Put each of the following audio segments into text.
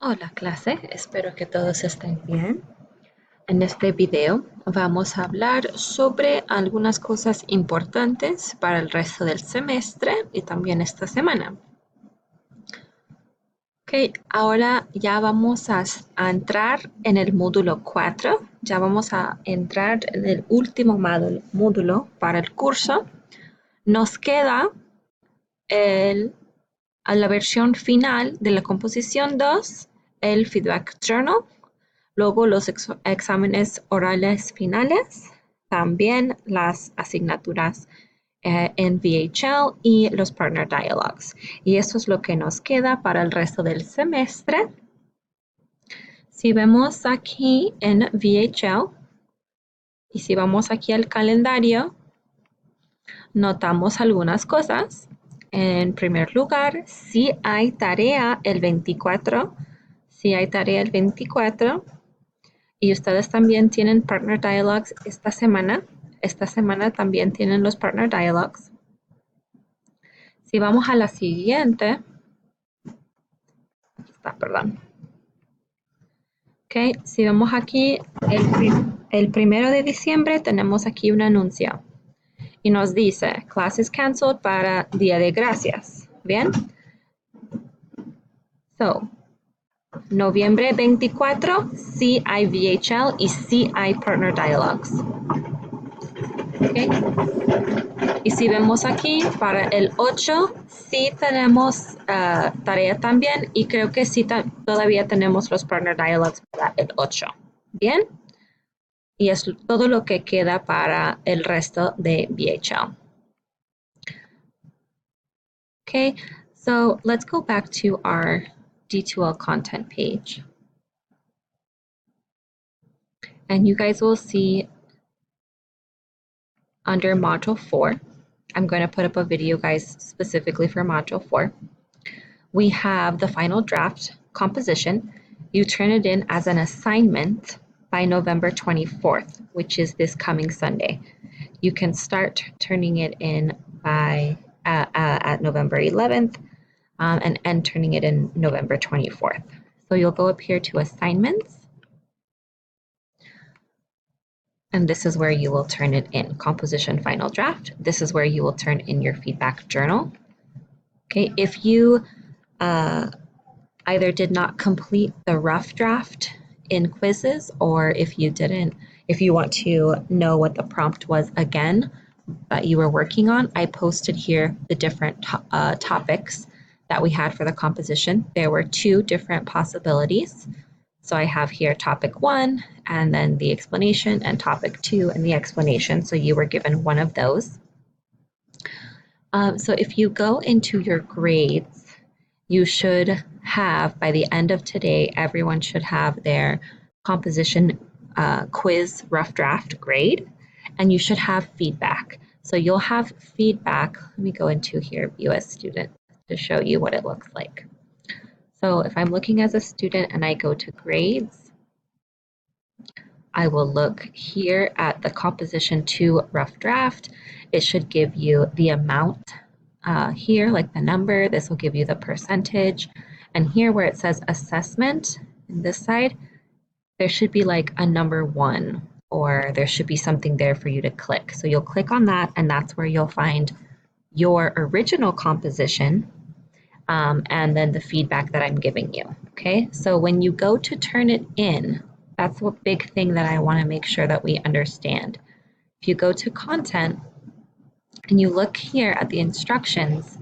Hola clase, espero que todos estén bien. En este video vamos a hablar sobre algunas cosas importantes para el resto del semestre y también esta semana. Ok, ahora ya vamos a entrar en el módulo 4, ya vamos a entrar en el último módulo para el curso. Nos queda a la versión final de la composición 2, el feedback journal. Luego los exámenes orales finales, también las asignaturas en VHL y los partner dialogues. Y eso es lo que nos queda para el resto del semestre. Si vemos aquí en VHL y si vamos aquí al calendario, notamos algunas cosas. En primer lugar, si hay tarea el 24, y ustedes también tienen Partner Dialogues esta semana. Esta semana también tienen los Partner Dialogues. Si vamos a la siguiente, aquí está, perdón. Okay, si vemos aquí el 1 de diciembre, tenemos aquí un anuncio y nos dice classes canceled para Día de Gracias. Bien. So, noviembre 24, sí hay VHL y sí hay Partner Dialogues. Okay. Y si vemos aquí, para el 8, sí tenemos tarea también y creo que sí todavía tenemos los Partner Dialogues para el 8. Bien. Y es todo lo que queda para el resto de VHL. Okay, so let's go back to our D2L content page. And you guys will see under Module 4, I'm going to put up a video, guys, specifically for Module 4. We have the final draft composition. You turn it in as an assignment by November 24th, which is this coming Sunday. You can start turning it in by at November 11th and end turning it in November 24th. So you'll go up here to assignments. And this is where you will turn it in, composition final draft. This is where you will turn in your feedback journal. Okay, if you either did not complete the rough draft in quizzes, or if you want to know what the prompt was again that you were working on, I posted here the different topics that we had for the composition. There were 2 different possibilities. So I have here topic 1 and then the explanation, and topic 2 and the explanation. So you were given one of those. So if you go into your grades, you should have, by the end of today, everyone should have their composition quiz rough draft grade, and you should have feedback. So you'll have feedback. Let me go into here, view as student, to show you what it looks like. So if I'm looking as a student and I go to grades, I will look here at the composition 2 rough draft. It should give you the amount here, like the number. This will give you the percentage. And here where it says assessment, in this side, there should be like a number 1, or there should be something there for you to click. So you'll click on that, and that's where you'll find your original composition and then the feedback that I'm giving you. Okay, so when you go to turn it in, that's a big thing that I want to make sure that we understand. If you go to content and you look here at the instructions,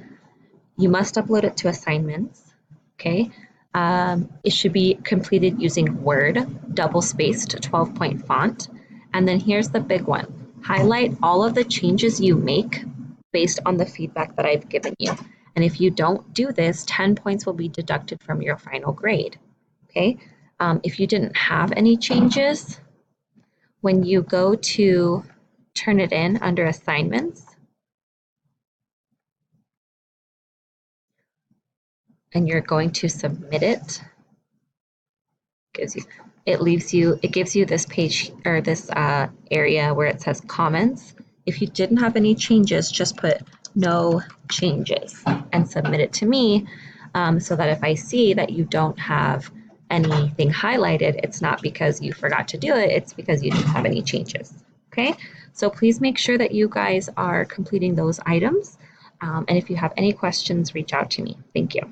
you must upload it to assignments. Okay, it should be completed using Word, double-spaced 12-point font. And then here's the big one. Highlight all of the changes you make based on the feedback that I've given you. And if you don't do this, 10 points will be deducted from your final grade. Okay, if you didn't have any changes, when you go to turn it in under assignments, and you're going to submit it, it gives you this page, or this area where it says comments. If you didn't have any changes, just put no changes and submit it to me, so that if I see that you don't have anything highlighted, it's not because you forgot to do it, it's because you didn't have any changes. Okay, so please make sure that you guys are completing those items. And if you have any questions, reach out to me. Thank you.